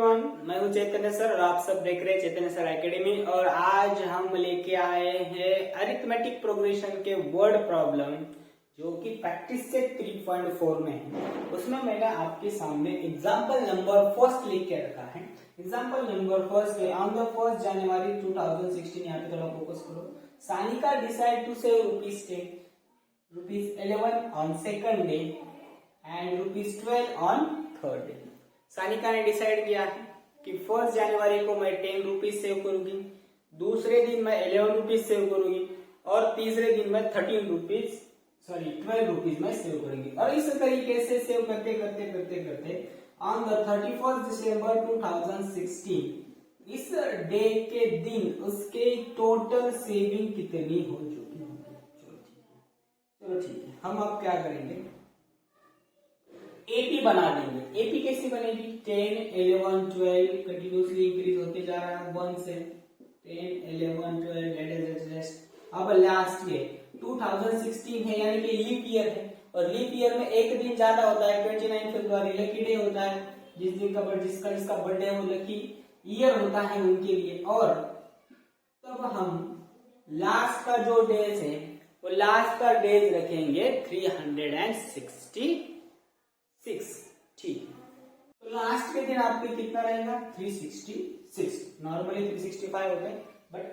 Everyone, मैं हूं चैतन्य sir और आप सब देख रहे हैं चैतन्य सर एकेडमी। और आज हम लेके आए हैं अरिथमेटिक प्रोग्रेशन के वर्ड प्रॉब्लम जो कि प्रैक्टिस से 3.4 में है। उसमें मैंने आपके सामने एग्जाम्पल नंबर फर्स्ट लिख के रखा है। एग्जाम्पल नंबर फर्स्ट है ऑन द 1 जनवरी 2016। यहाँ पे थोड़ा फोकस करो। Sanika decide to save ₹10, ₹11 on second day and ₹12 on third day. Sanika ने डिसाइड किया कि 1 जनवरी को मैं ₹10 सेव करूंगी, दूसरे दिन मैं ₹11 सेव करूंगी और तीसरे दिन मैं ₹12 मैं सेव करूंगी। और इस तरीके से सेव करते करते करते करते ऑन द 31 दिसंबर 2016 इस डे के दिन उसके टोटल सेविंग कितनी हो चुकी होगी। चलो ठीक है, हम अब क्या करेंगे, एपी बना देंगे। एपी कैसी बनेगी, 10, 11, 12 कंटिन्यूसली इंक्रीज होते जा रहा है 1 से 10, 11, 12 अब लास्ट ईयर 2016 है, यानी कि लीप ईयर है। और लीप ईयर में एक दिन ज्यादा होता है, 29 फरवरी लकी डे होता है। जिस दिन का जिसका बर्थडे हो लकी ईयर होता है उनके लिए। और तब हम लास्ट का जो डेज है वो लास्ट का डेज रखेंगे 366। ठीक, तो लास्ट के दिन आपके कितना रहेगा 366। नॉर्मली 365 होते हैं बट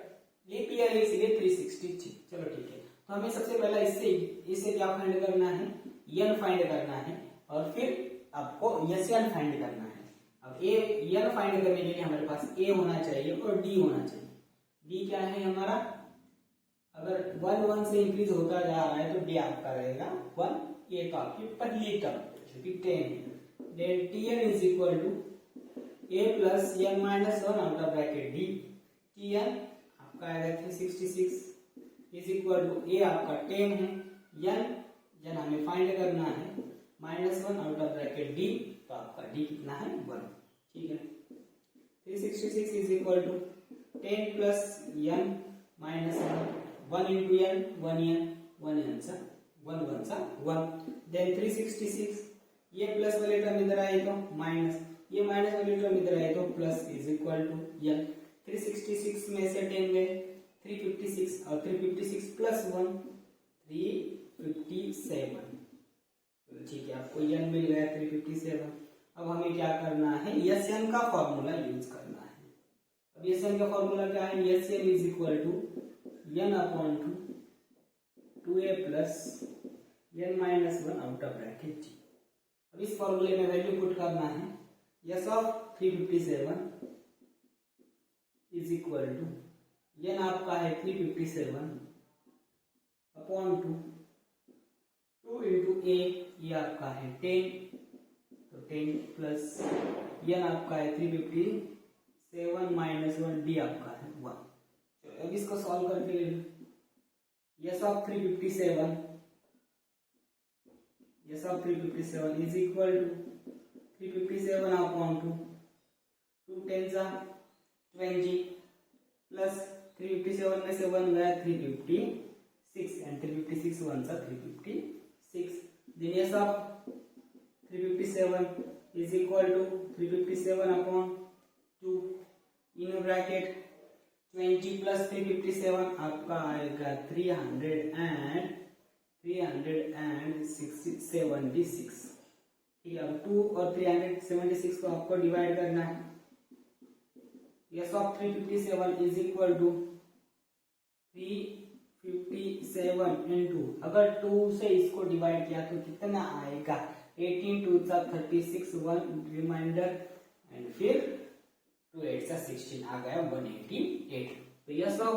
लीप ईयर है इसलिए 366। चलो ठीक है, तो हमें सबसे पहला इससे क्या फाइंड करना है, एन फाइंड करना है और फिर आपको एन फाइंड करना है। अब एन फाइंड करने के लिए हमारे पास ए होना चाहिए और डी होना चाहिए। डी क्या है हमारा, अगर 1 से इंक्रीज होता जा रहा है तो डी आपका रहेगा 1। ये तो आपकी पहली टर्म जो कि 10 then Tn is equal to a plus n minus 1 out of bracket d। Tn आपका आएगा 366 is equal to a आपका 10 है, n हमें फाइंड करना है -1 out of bracket d, तो आपका d कितना है 1। ठीक है, 366 is equal to 10 plus n minus 1 into n 1 सा 1 then 366 ये प्लस वाले टर्म इधर आए तो माइनस, ये माइनस वाले टर्म इधर आए तो plus is equal to n। 366 में से 10 गए 356 और 356 प्लस 1 357। ठीक है, आपको n मिल गया 357। अब हमें क्या करना है, Sn का फॉर्मूला यूज करना है। अब Sn का फॉर्मूला क्या है, Sn is equal to n upon 2a plus n minus 1 out of bracket g। अब इस फॉर्मूले में वैल्यू पुट करना है, s of 357 is equal to n आपका है 357 अपॉन 2 इंटू a, ये आपका है 10, तो 10 प्लस n आपका है 357 माइनस 1 d आपका है 1। चलो अब इसको सॉल्व करके s of 357 is equal to 357 upon 2 10s are 20 plus 357 में से 1 गया 356 and 356 1s are 356। then s of 357 is equal to 357 upon 2 in bracket 20 plus 357 आपका आएगा 376। ठीक है, अब 2 और 376 को आपको डिवाइड करना है। s of 357 is equal to 357 into, अगर 2 से इसको डिवाइड किया तो कितना आएगा 18 2 36 1 रिमाइंडर एंड फिर 2 8 16 आ गया 188। तो s of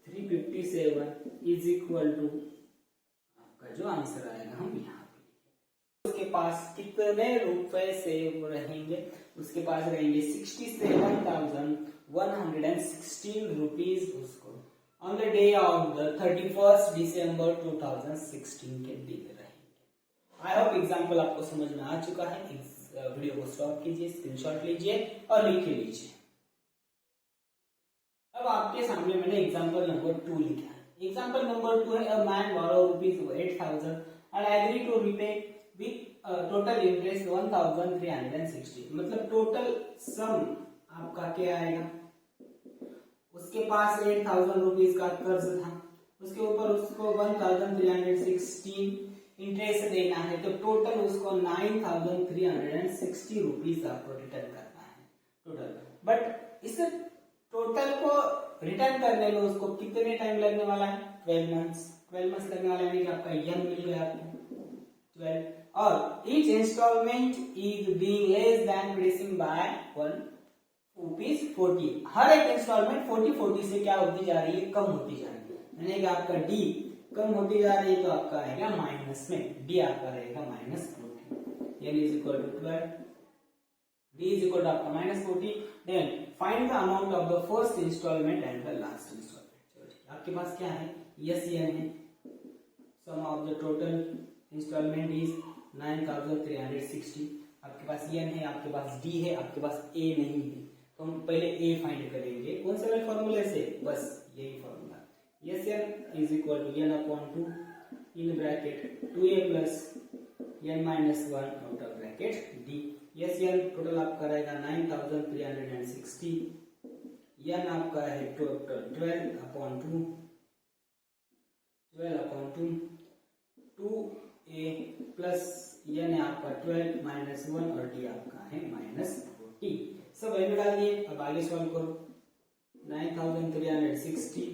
357 is equal to जो आंसर आएगा हम यहाँ पे। उसके पास कितने रुपए सेव रहेंगे, उसके पास रहेंगे 67,116 रुपीज उसको on the day of the 31 दिसंबर 2016 के दिन रहेंगे। आई होप एग्जाम्पल आपको समझ में आ चुका है। वीडियो को स्टॉप कीजिए, स्क्रीनशॉट लीजिए और लिख लीजिए। अब आपके सामने मैंने एग्जाम्पल नंबर 2 लिखा है। Example number 2 है, a man borrow ₹8,000 and agree to repay with total interest 1360, मतलब टोटल सम आपका क्या आएगा, उसके पास 8000 रुपीज का कर्ज था, उसके ऊपर उसको 1316 इंटरेस्ट देना है, तो टोटल उसको 9360 रुपीज आपको रिटर्न करना है टोटल। बट इस टोटल को रिटर्न करने में उसको कितने टाइम लगने वाला है, 12 मंथ्स लगने वाला है, यानी कि आपका यन मिल गया आपको 12, और each installment is being less than reducing by 1 rupees 40, हर एक इंस्टॉलमेंट 40 से क्या होती जा रही है, कम होती जा रही है, यानी कि आपका डी कम होती जा रही है, तो आपका आएगा माइनस में, डी आपका रहेगा -40, n is equal to 12, d is equal to आपका -40, then find the amount of the first installment and the last installment. चलो ठीक, आपके पास क्या है, यस n है, sum of the total installment is 9360, आपके पास n है, आपके पास d है, आपके पास a नहीं है, तो हम पहले a फाइंड करेंगे, कौन से वाले फॉर्मूले से, बस यही formula, S n is equal to n upon 2 in bracket 2a plus n minus 1 out of bracket d, S n total आपका रहेगा 9360, n आपका है total 12 upon 2 2a plus n है आपका 12 माइनस 1 और d आपका है -40, सब वैल्यू डाल दिए, अब आगे सॉल्व करो, 9360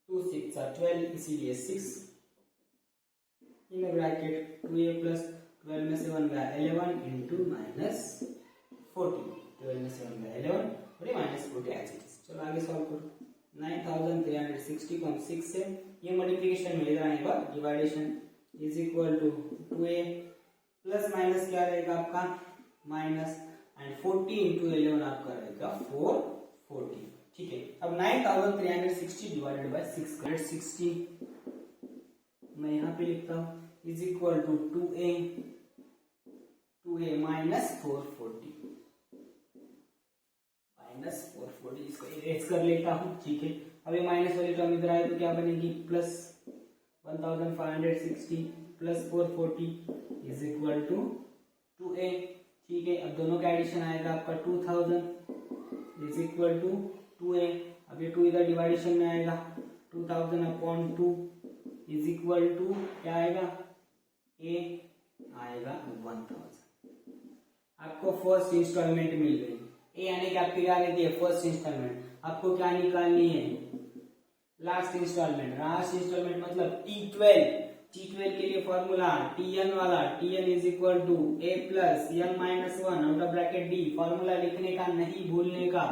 2 6 are 12, इसीलिए 6 इन ब्रैकेट 2a प्लस 12 में से 1 गया 11 इंटू -40, 12 में से 1 गया 11 और ये -40 ऐसे। चलो आगे सॉल्व करो, 9360 को हम 6 से ये मल्टीप्लिकेशन में इधर आएगा division is equal to 2a plus minus क्या रहेगा आपका माइनस एंड 40 इंटू 11 आपका रहेगा 440, ठीक है। अब 9360 डिवाइडेड बाय 660 मैं यहाँ पे लिखता हूँ is equal to 2a minus 440 इसको इरेज कर लेता हूँ, ठीक है। अब ये माइनस वाली टर्म इधर आए तो क्या बनेगी, plus 1560 plus 440 is equal to 2a, ठीक है। अब दोनों का एडिशन आएगा आपका 2000 इज इक्वल टू 2a, अब ये 2 इधर डिवाइडेशन में आएगा 2000 अपॉन 2 इज इक्वल टू क्या आएगा, a आएगा 1000। आपको फर्स्ट इंस्टॉलमेंट मिल गई, ए यानी कि आपकी क्या रहती है फर्स्ट इंस्टॉलमेंट, आपको क्या निकालनी है लास्ट इंस्टॉलमेंट। लास्ट इंस्टॉलमेंट मतलब T12 के लिए फॉर्मूला Tn वाला, Tn is equal to a plus n minus 1 out of bracket d, formula लिखने का नहीं भूलने का।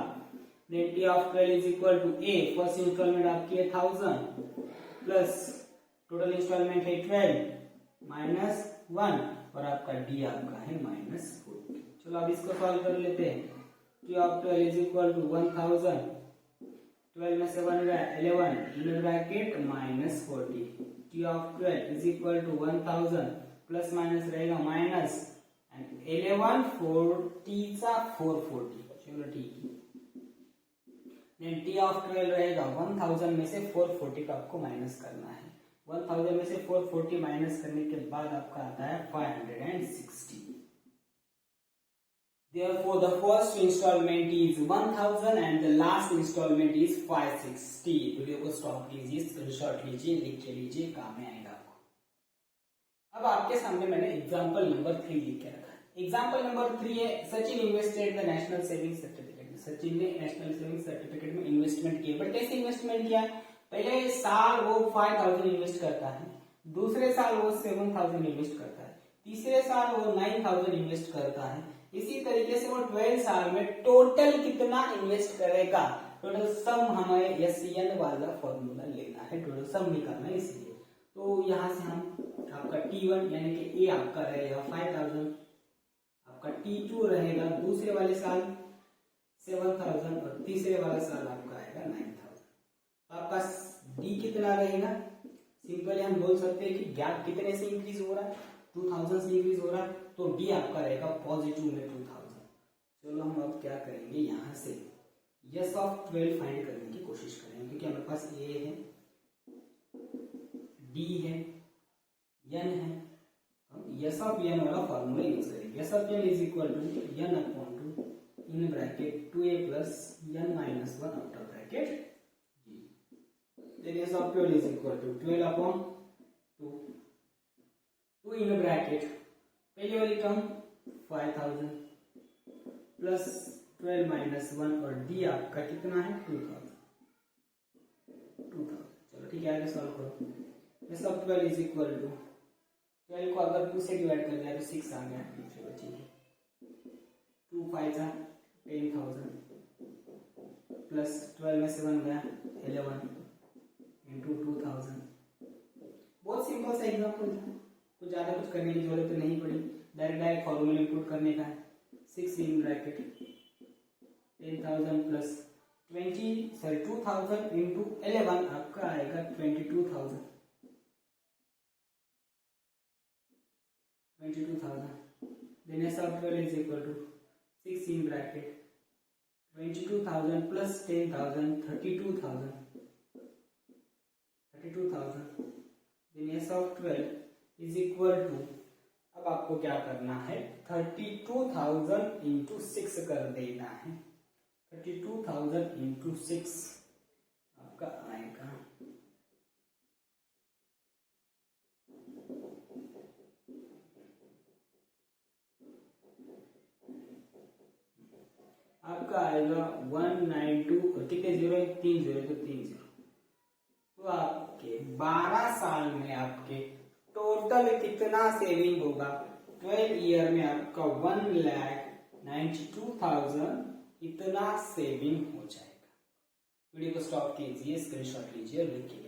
Then T of 12 is equal to a, first instalment आपकी है 1000 प्लस टोटल इंस्टॉलमेंट है 12 माइनस 1 और आपका d आपका है -40। चलो अब इसको सॉल्व कर लेते हैं। T of 12 is equal to 1000, 12 में से 1 गया 11 in bracket -40, T of 12 is equal to 1000 plus minus रहेगा माइनस एंड 11 40 सा 440, चलो ठीक है। देन T ऑफ 12 रहेगा 1000 में से 440 का आपको माइनस करना है, 1000 में से 440 माइनस करने के बाद आपका आता है 560। Therefore, the first installment is 1000 and the last installment is 560। Video को स्टॉप कीजिए, स्क्रीनशॉट लीजिए, लिख के लीजिए, काम में आएगा आपको। अब आपके सामने मैंने एग्जांपल नंबर 3 लिख के रखा है। एग्जांपल नंबर 3 है Sachin invested the national saving certificate. Sachin ने नेशनल सेविंग सर्टिफिकेट में इन्वेस्टमेंट किया, बट कैसे इन्वेस्टमेंट किया, पहले साल वो 5000 इन्वेस्ट करता है, दूसरे साल वो 7000 इन्वेस्ट करता है, तीसरे साल वो 9000 इन्वेस्ट करता है। इसी तरीके से वो 12 साल में टोटल कितना इन्वेस्ट करेगा, टोटल सम हमें एससीएन वाला फॉर्मूला लेना है, टोटल सम निकालना है। इसलिए तो यहां से हम आपका T1 यानी कि A आपका रहेगा 5000, आपका T2 रहेगा दूसरे वाले साल 7000 और तीसरे वाला साल आपका आएगा 9000। तो आपका D कितना रहेगा, सिंपली हम बोल सकते हैं कि गैप कितने से इंक्रीज हो रहा है, 2000 से इंक्रीज हो रहा है, तो डी आपका रहेगा पॉजिटिव में 2000। चलो हम अब क्या करेंगे, यहां से यस ऑफ 12 फाइंड करने की कोशिश करेंगे, क्योंकि हमारे पास ए है, डी है, एन है, हम एस ऑफ एन वाला फॉर्मूला यूज करेंगे। S of n is equal to n upon two in bracket 2a plus n minus 1 outer bracket g। Then S of 12 is equal to 12 upon 2 in bracket पहले वाली term 5000 plus 12 minus 1 और D आपका कितना है 2000। चलो ठीक है, आगे सॉल्व करो। S of 12 is equal to 12 को अगर 2 से डिवाइड कर दिया तो 6 आ गया, फिर बचेगी 2 5 10,000 प्लस 12 में 7 गया 11 इंटू 2000। बहुत सिंपल सा एग्जाम्पल था, कुछ ज़्यादा कुछ करने की जरूरत नहीं पड़ी, डायरेक्ट फॉर्मूला इनपुट करने का है। 6 इन ब्रैकेट 10,000 प्लस 2000 इंटू 11 आपका आएगा 22,000। Then S of 12 is equal to 6 in bracket 22,000 plus 10,000 32,000। Then S of 12 is equal to, अब आपको क्या करना है 32,000 इंटू 6 कर देना है। 32,000 इंटू 6 आपका आएगा आपका आएगा 192, ठीक है 0 3 0 तो 3 0। तो आपके 12 साल में आपके टोटल कितना सेविंग होगा? 12 ईयर में आपका 1,92,000 इतना सेविंग हो जाएगा। वीडियो को स्टॉप कीजिए, स्क्रीनशॉट लीजिए और लिख लीजिए।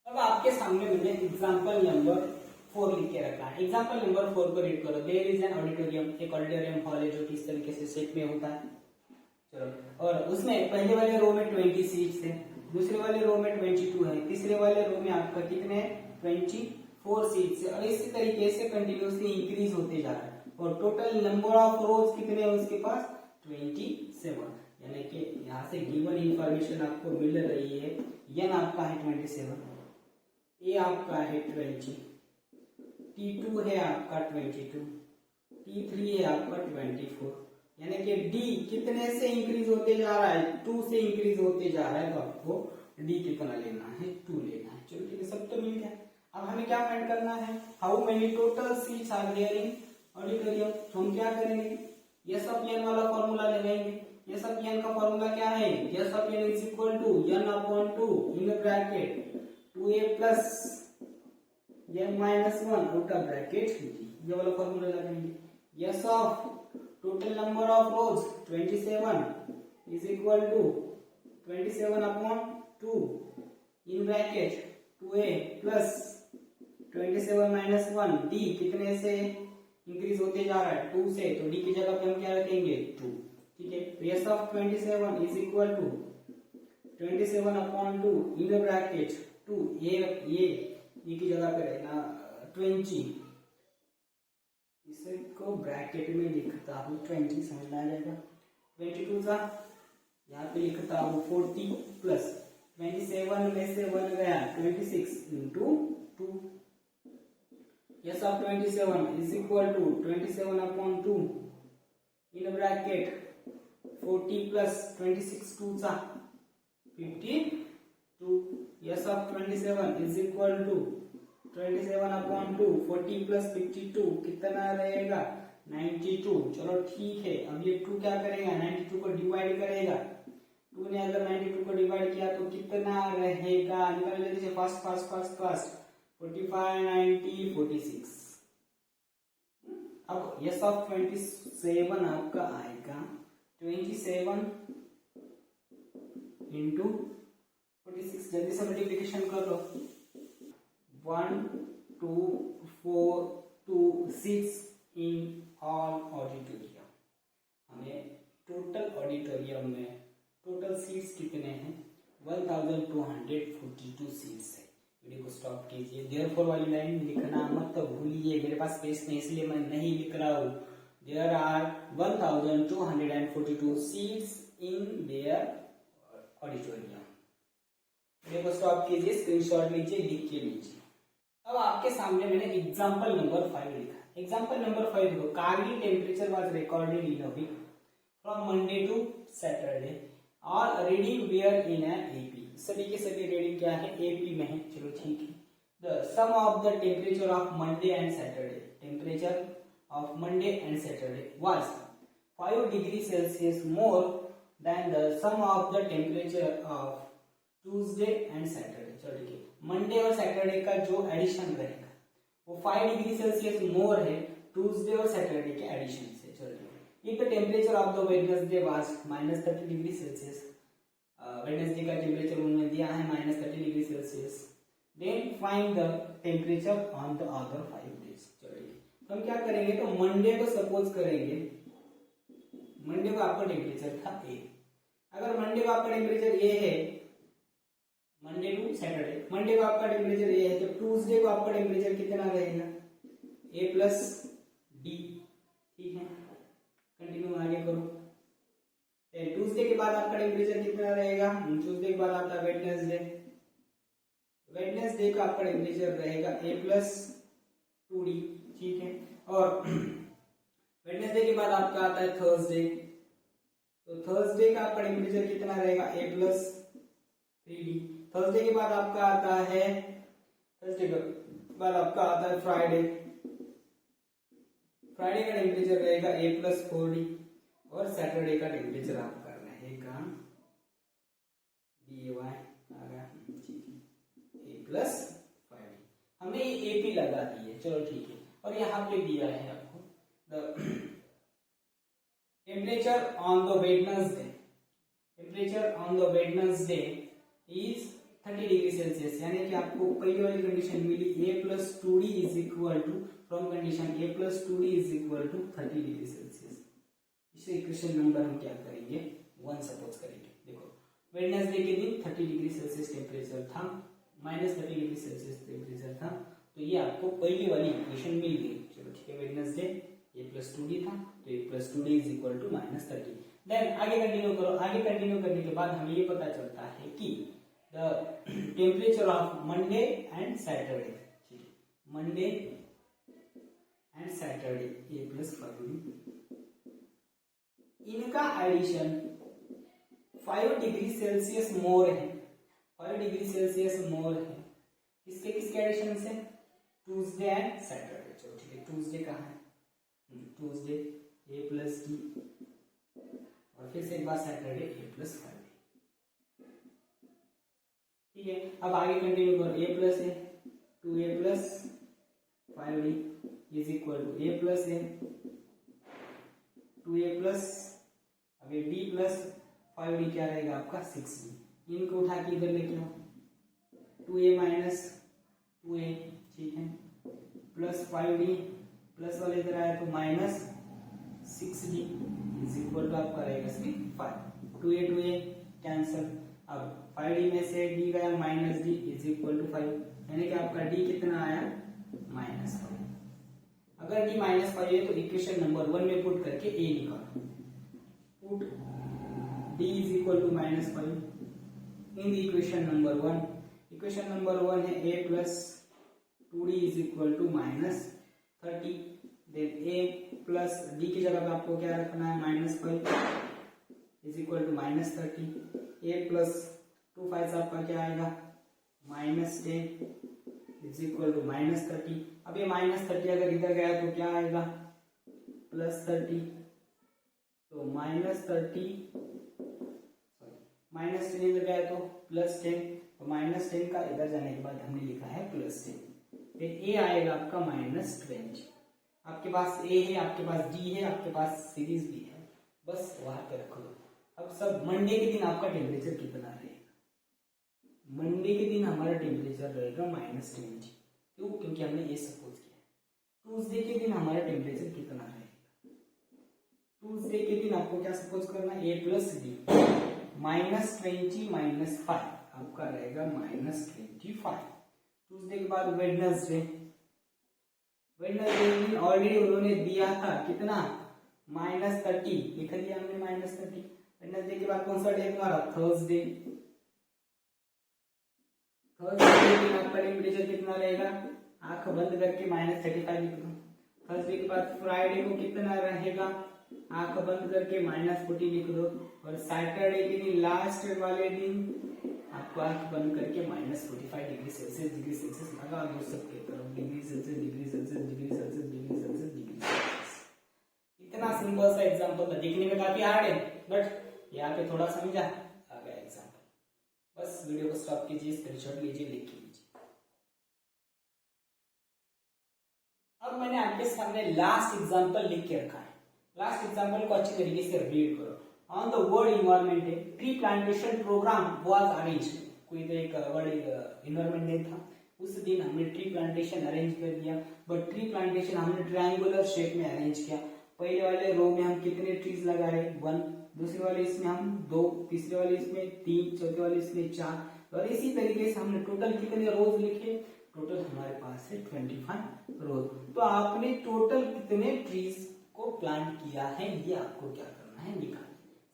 अब आपके सामने मैंने एग्जांपल नंबर 4 लिख के रखा है। एग्जांपल नंबर 4 को रीड करो। देयर इज एन ऑडिटोरियम, एक ऑडिटोरियम हॉल है जो कि इस तरीके से शेप में होता है। चलो, और उसमें पहले वाले रो में 20 सीट्स है, दूसरे वाले रो में 22 है, तीसरे वाले रो में आपका कितने 24 सीट्स है, और इसी तरीके से कंटिन्यूसली इंक्रीज होते जा रहा है। और टोटल नंबर ऑफ रोज कितने हैं उसके पास 27। यानी कि यहाँ से गिवन इंफॉर्मेशन आपको मिल रही है। एन आपका है 27, ए आपका है 20, T2 है आपका 22, T3 है आपका 24। यानी कि D कितने से इंक्रीज होते जा रहा है 2 से इंक्रीज होते जा रहा है। तो आपको D कितना लेना है 2 लेना है। चलो ठीक है, सब तो मिल गया। अब हमें क्या फाइंड करना है? How many total seats are there in auditorium. तो हम क्या करेंगे? एस ऑफ एन वाला फॉर्मूला लगाएंगे। एस ऑफ एन का फॉर्मूला क्या है? S of n is equal to n upon 2 in bracket 2a plus n minus 1 outer bracket ये वाला फॉर्मूला लगाएंगे। S of total number of rows 27 is equal to 27 upon 2 in bracket 2a plus 27 minus 1। d कितने से increase होते जा रहा है 2 से, तो d की जगह पे हम क्या रखेंगे 2। ठीक है, तो S of 27 is equal to 27 upon 2 in bracket 2 ये की जगह पे रहेगा 20। इसे को ब्रैकेट में लिखता हूँ 20, समझ में आ जाएगा। 22 का यहाँ पे लिखता हूँ 40 प्लस 27 में से 1 गया 26 into 2। S of 27 is equal to 27 upon 2 in bracket 40 plus 26 2 सा 52। S of 27 is equal to 27 upon 2 40 plus 52 कितना रहेगा 92। चलो ठीक है, अब ये 2 क्या करेगा 92 को डिवाइड करेगा। 2 ने अगर 92 को डिवाइड किया तो कितना रहेगा? निकाल लेते हैं फास्ट 45 90 46। अब एस ऑफ 27 आपका आएगा 27 इंटू 46। जल्दी से मल्टीप्लिकेशन कर लो। 1 2 4 2 6 इन ऑल ऑडिटोरियम। हमें टोटल ऑडिटोरियम में टोटल सीट्स कितने हैं 1242 सीट्स है। वीडियो को स्टॉप कीजिए। देयरफॉर वाली लाइन लिखना मत तो भूलिए, मेरे पास स्पेस नहीं इसलिए मैं नहीं लिख रहा हूँ। There are 1242 seats in there auditorium. देखो स्टॉप कीजिए, स्क्रीनशॉट लीजिए, लिख के लीजिए। अब आपके सामने मैंने एग्जांपल नंबर 5 लिखा। एग्जांपल नंबर 5 देखो, Kargil temperature was recorded in a week from Monday to Saturday और रीडिंग वेयर इन एपी। सभी के सभी रीडिंग क्या है, एपी में है। चलो ठीक है। The sum of the temperature of Monday and Saturday, temperature of Monday and Saturday was 5 degree Celsius more than the sum of the temperature of Tuesday and Saturday. चलो ठीक है, मंडे और सैटरडे का जो एडिशन रहेगा वो 5 degree Celsius मोर है Tuesday और सैटरडे के एडिशन से। चलो if the temperature of the Wednesday was -30 degree Celsius, Wednesday का टेम्परेचर उन्होंने दिया है -30 degree Celsius, then find the temperature on the other 5 days. चलिए तो हम क्या करेंगे, तो मंडे को सपोज करेंगे, मंडे को आपका टेम्परेचर था ए। अगर मंडे को आपका टेम्परेचर ए है, मंडे टू सैटरडे, मंडे को आपका टेम्परेचर ए है, तो ट्यूसडे को आपका टेम्परेचर कितना रहेगा, ए प्लस डी। ठीक है, कंटिन्यू आगे करो। ट्यूसडे के बाद आपका टेम्परेचर कितना रहेगा, ट्यूसडे के बाद आता है वेडनेसडे, वेडनेसडे का आपका टेम्परेचर रहेगा ए प्लस 2d। ठीक है, और वेडनेसडे के बाद आपका आता है थर्सडे, तो थर्सडे का आपका टेम्परेचर कितना रहेगा, ए प्लस 3d। थर्सडे के बाद आपका आता है, थर्सडे के बाद आपका आता है फ्राइडे, फ्राइडे का टेम्परेचर रहेगा ए प्लस 4d, और सैटरडे का टेम्परेचर आपका रहेगा dy ए प्लस 5d। हमने ये एपी लगा दी है। चलो ठीक है, और यहाँ पे दिया है आपको the temperature on the Wednesday, temperature on the Wednesday is 30 degree Celsius, यानी कि आपको पहली वाली कंडीशन मिली a plus 2d is equal to, from condition a plus 2d is equal to 30 degree Celsius. इसे इक्वेशन नंबर हम क्या करेंगे, 1 सपोज करेंगे। देखो वेडनेसडे के दिन 30 डिग्री सेल्सियस टेम्परेचर था, -30 डिग्री सेल्सियस टेम्परेचर था, तो ये आपको पहली वाली इक्वेशन मिल गई। चलो ठीक है, वेडनेसडे ए प्लस 2d था, तो a plus 2d is equal to -30। Then आगे कंटिन्यू करो। आगे कंटिन्यू करने के बाद हमें ये पता चलता है कि the temperature of Monday and Saturday, ठीक है, Monday and Saturday A plus 5d, इनका एडिशन 5 डिग्री सेल्सियस मोर है, 5 डिग्री सेल्सियस मोर है। किसके किसके एडिशन से, ट्यूसडे एंड सैटरडे। चलो ठीक है, ट्यूसडे कहाँ है, ट्यूसडे ए प्लस डी, और फिर से एक बार सैटरडे ए प्लस 5d। ठीक है, अब आगे कंटिन्यू करो। A plus a 2a plus 5d is equal to a plus a 2a plus, अब ये d प्लस 5d क्या रहेगा आपका 6d। इनको उठा के इधर लेके आओ, 2a माइनस 2a, ठीक है, प्लस 5d, प्लस वाले इधर आया तो minus 6d is equal to आपका रहेगा सिर्फ 5। 2a कैंसल, अब 5d में से d गया minus d is equal to 5, यानी कि आपका d कितना आया, -5। अगर d -5 है तो इक्वेशन नंबर 1 में पुट करके a निकालो। Put d is equal to -5 in the equation number 1। Equation number 1 है a plus 2d is equal to -30, then a plus d की जगह पे आपको क्या रखना है, -5 is equal to -30, a plus 2 5 आपका क्या आएगा, -10 इज इक्वल टू -30। अब ये -30 अगर इधर गया तो क्या आएगा, +30, तो -30, -10 इधर गया तो +10, तो -10 का इधर जाने के बाद हमने लिखा है +10, फिर a आएगा आपका -20। आपके पास a है, आपके पास d है, आपके पास सीरीज भी है, बस वहां पे रख लो। अब सब मंडे के दिन आपका टेम्परेचर कितना रहेगा, मंडे के दिन हमारा टेम्परेचर रहेगा -20, क्यों, क्योंकि हमने ये सपोज किया। ट्यूसडे के दिन हमारा टेम्परेचर कितना रहेगा, ट्यूसडे के दिन आपको क्या सपोज करना है, a प्लस डी, -20 -5 आपका रहेगा -25। ट्यूसडे के बाद वेडनेसडे, वेडनेसडे दिन ऑलरेडी उन्होंने दिया था कितना, -30 लिख लिया हमने -30। वेडनेसडे के बाद कौन सा डे तुम्हारा, थर्सडे, थर्सडे के दिन आपका टेम्परेचर कितना रहेगा, आंख बंद करके -35 लिख दो। थर्सडे के बाद फ्राइडे को कितना रहेगा, आंख बंद करके -40 लिख दो। और सैटरडे के दिन लास्ट वाले दिन आपको आंख बंद करके -45 डिग्री सेल्सियस लगा दो सबके तरफ, degree Celsius degree Celsius degree Celsius degree Celsius degree Celsius. इतना सिंपल सा एग्जांपल था, दिखने में काफी हार्ड है बट यहाँ पे थोड़ा समझा आ गया एग्जांपल। बस वीडियो को स्टॉप कीजिए, स्क्रीनशॉट लीजिए, लिख लीजिए। अब मैंने आपके सामने लास्ट एग्जांपल लिख के रखा है। लास्ट एग्जांपल को अच्छी तरीके से रीड करो। On the world environment day tree plantation programme was arranged. कोई तो एक वर्ल्ड इन्वायरमेंट डे था, उस दिन हमने ट्री प्लांटेशन अरेंज कर दिया। बट ट्री प्लांटेशन हमने ट्रायंगुलर शेप में अरेंज किया। पहले वाले रो में हम कितने ट्रीज लगा रहे, 1, दूसरे वाले इसमें हम 2, तीसरे वाले इसमें 3, चौथे वाले इसमें 4, और इसी तरीके से हमने टोटल कितने रोज लिखे, टोटल हमारे पास है 25 रोज। तो आपने टोटल कितने ट्रीज को प्लांट किया है ये आपको क्या करना है, निकालना।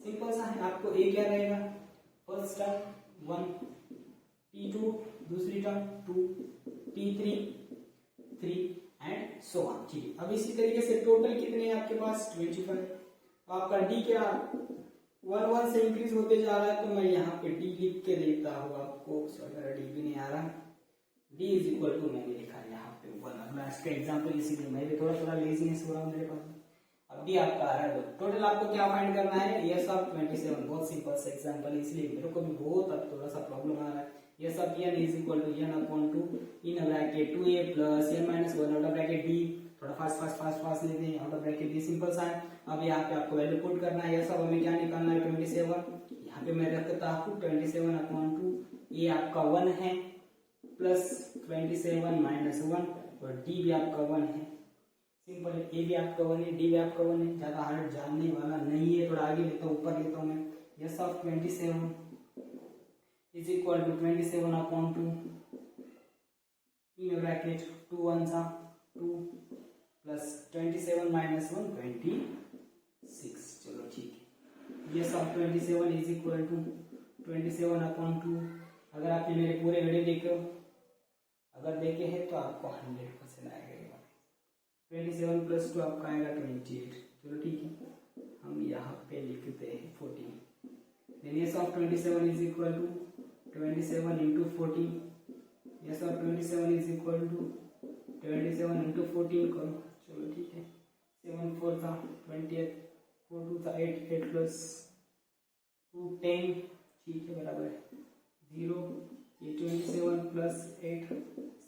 सिंपल सा है। आपको ए क्या रहेगा, फर्स्ट टर्म 1, T2 दूसरी term 2, T3 3 and so on. ठीक है, अब इसी तरीके से टोटल कितने हैं आपके पास 25। तो आपका डी क्या 1 से इंक्रीज होते जा रहा है, तो मैं यहाँ पे डी लिख के देता हूँ आपको। अगर डी भी नहीं आ रहा, d इज इक्वल टू मैंने लिखा यहाँ पे 1। अब मैं इसका एग्जांपल इसीलिए मैं भी थोड़ा लेजीनेस हो रहा हूँ मेरे पास। अब डी आपका आ रहा है 2। टोटल आपको क्या फाइंड करना है, यस ऑफ 27। बहुत सिंपल सा एग्जांपल है, इसलिए मेरे को भी बहुत अब थोड़ा सा प्रॉब्लम आ रहा है। S of n is equal to n upon 2 in bracket 2a plus n minus 1 out of bracket d। थोड़ा फास्ट लेते हैं, out of bracket d simple सा है। अब यहाँ पे आपको वैल्यू पुट करना है। यस ऑफ हमें क्या निकालना है 27। यहाँ पे मैं रखता हूँ 27 अपॉन 2, ये आपका 1 है प्लस 27 माइनस 1, और डी भी आपका 1 है। सिंपल है, ए भी आपका 1 है, डी भी आपका 1 है। ज्यादा हार्ड जानने वाला नहीं है, थोड़ा आगे लेता हूँ, ऊपर लेता हूँ मैं। S of 27 is equal to 27 upon 2 in bracket 2 1 सा 2 प्लस 27 माइनस 1 26। चलो ठीक है। S of 27 is equal to 27 upon 2। अगर आपने मेरे पूरे वीडियो देखे हो, अगर देखे हैं तो आपको 100% आएगा। 27 प्लस 2 आपका आएगा 28। चलो ठीक है, हम यहाँ पे लिखते हैं 14। Then S of 27 is equal to 27 into 14। S of 27 is equal to 27 into 14 करो। चलो ठीक है, 7 4 था 28, 4 2 था 8, 8 प्लस 2 10। ठीक है, बराबर है 0। ये 27 प्लस 8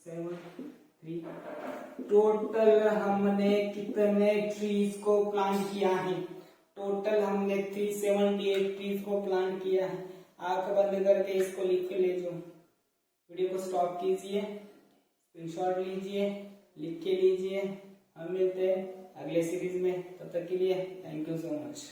7 3। टोटल हमने कितने ट्रीज को प्लांट किया है, टोटल हमने 378 ट्रीज को प्लांट किया है। आंख बंद करके इसको लिख के ले जाओ। वीडियो को स्टॉप कीजिए, स्क्रीनशॉट लीजिए, लिख के लीजिए। हम मिलते हैं अगले सीरीज में, तब तक के लिए थैंक यू सो मच।